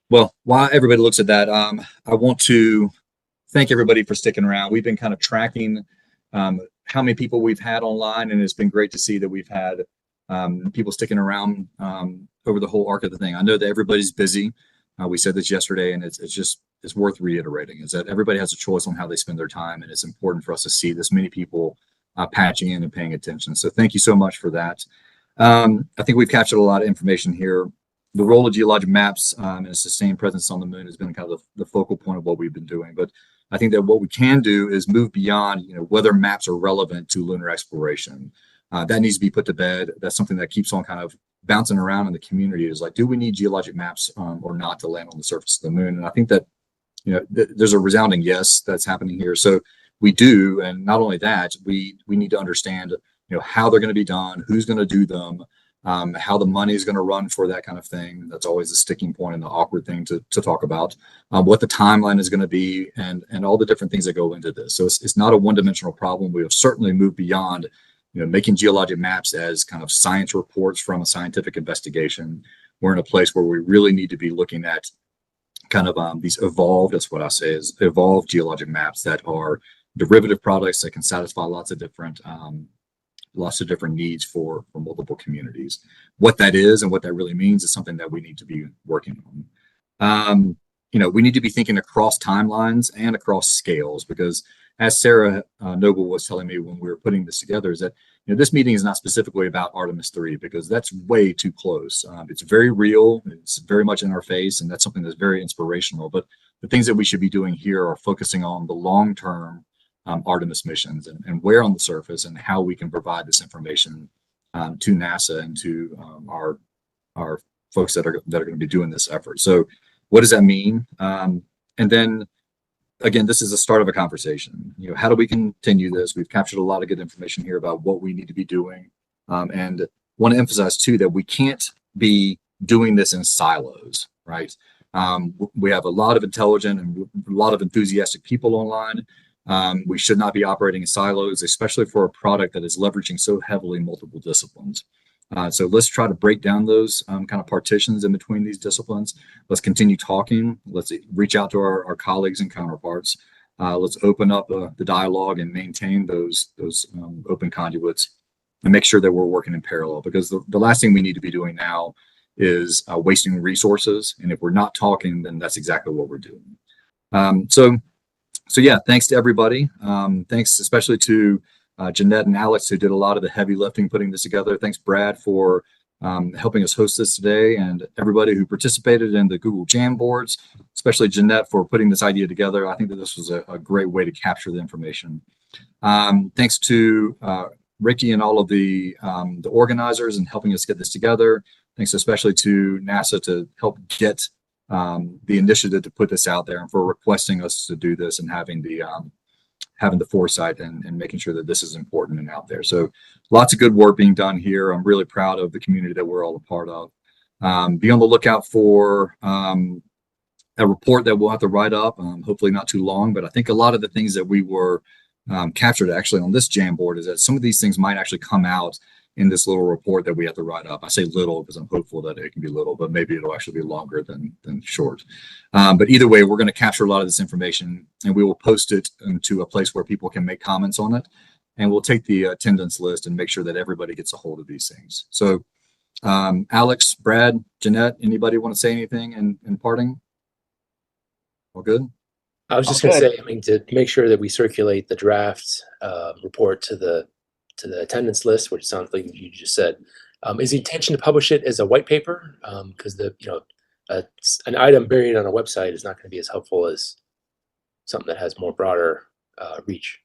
Well, while everybody looks at that, I want to thank everybody for sticking around. We've been kind of tracking how many people we've had online, and it's been great to see that we've had people sticking around over the whole arc of the thing. I know that everybody's busy. We said this yesterday, and it's worth reiterating, is that everybody has a choice on how they spend their time, and it's important for us to see this many people patching in and paying attention. So thank you so much for that. I think we've captured a lot of information here. The role of geologic maps and a sustained presence on the moon has been kind of the focal point of what we've been doing. But I think that what we can do is move beyond, whether maps are relevant to lunar exploration. That needs to be put to bed. That's something that keeps on kind of bouncing around in the community. Is like, do we need geologic maps or not to land on the surface of the moon? And I think that there's a resounding yes that's happening here. So we do, and not only that, we need to understand how they're going to be done, who's going to do them, how the money is going to run for that kind of thing. That's always a sticking point and the awkward thing to talk about. What the timeline is going to be, and all the different things that go into this. So it's not a one-dimensional problem. We have certainly moved beyond making geologic maps as kind of science reports from a scientific investigation. We're in a place where we really need to be looking at kind of these evolved, that's what I say, is evolved geologic maps that are derivative products that can satisfy lots of different needs for multiple communities. What that is and what that really means is something that we need to be working on. We need to be thinking across timelines and across scales, because as Sarah Noble was telling me when we were putting this together, is that this meeting is not specifically about Artemis 3, because that's way too close. It's very real, it's very much in our face, and that's something that's very inspirational. But the things that we should be doing here are focusing on the long-term Artemis missions and where on the surface and how we can provide this information to NASA and to our folks that are going to be doing this effort. So what does that mean? And then again, this is the start of a conversation. How do we continue this? We've captured a lot of good information here about what we need to be doing, and want to emphasize too that we can't be doing this in silos, right? We have a lot of intelligent and a lot of enthusiastic people online. We should not be operating in silos, especially for a product that is leveraging so heavily multiple disciplines. So let's try to break down those kind of partitions in between these disciplines. Let's continue talking. Let's reach out to our colleagues and counterparts. Let's open up the dialogue and maintain those open conduits and make sure that we're working in parallel, because the last thing we need to be doing now is wasting resources. And if we're not talking, then that's exactly what we're doing. So yeah, thanks to everybody. Thanks especially to Jeanette and Alex, who did a lot of the heavy lifting putting this together. Thanks, Brad, for helping us host this today, and everybody who participated in the Google Jamboards, especially Jeanette for putting this idea together. I think that this was a great way to capture the information. Thanks to Ricky and all of the organizers and helping us get this together. Thanks especially to NASA to help get the initiative to put this out there, and for requesting us to do this and having the foresight and making sure that this is important and out there. So lots of good work being done here. I'm really proud of the community that we're all a part of. Be on the lookout for a report that we'll have to write up, hopefully not too long, but I think a lot of the things that we were captured actually on this Jamboard is that some of these things might actually come out in this little report that we have to write up. I say little because I'm hopeful that it can be little, but maybe it'll actually be longer than short. But either way, we're going to capture a lot of this information, and we will post it into a place where people can make comments on it. And we'll take the attendance list and make sure that everybody gets a hold of these things. So Alex, Brad, Jeanette, anybody want to say anything in parting? All good? I was just going to say, to make sure that we circulate the draft report to the attendance list, which sounds like you just said, is the intention to publish it as a white paper? Because an item buried on a website is not going to be as helpful as something that has more broader reach.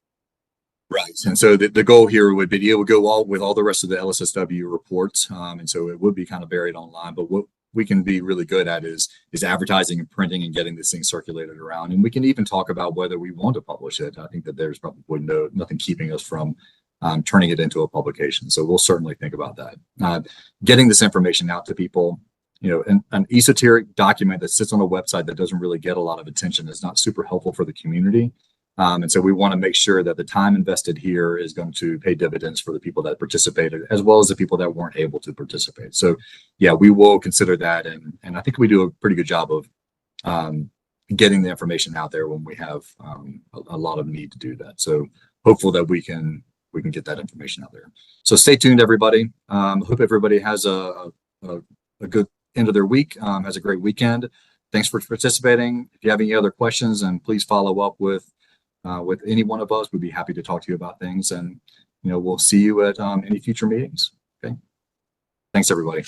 Right, and so the goal here would be it would go all with all the rest of the LSSW reports, and so it would be kind of buried online. But what we can be really good at is advertising and printing and getting this thing circulated around. And we can even talk about whether we want to publish it. I think that there's probably nothing keeping us from turning it into a publication. So we'll certainly think about that. Getting this information out to people, an esoteric document that sits on a website that doesn't really get a lot of attention is not super helpful for the community. And so we want to make sure that the time invested here is going to pay dividends for the people that participated, as well as the people that weren't able to participate. So yeah, we will consider that. And I think we do a pretty good job of getting the information out there when we have a lot of need to do that. So hopeful that we can get that information out there. So stay tuned, everybody. Hope everybody has a good end of their week, has a great weekend. Thanks for participating. If you have any other questions, and please follow up with any one of us. We'd be happy to talk to you about things, and we'll see you at any future meetings. Okay. Thanks, everybody.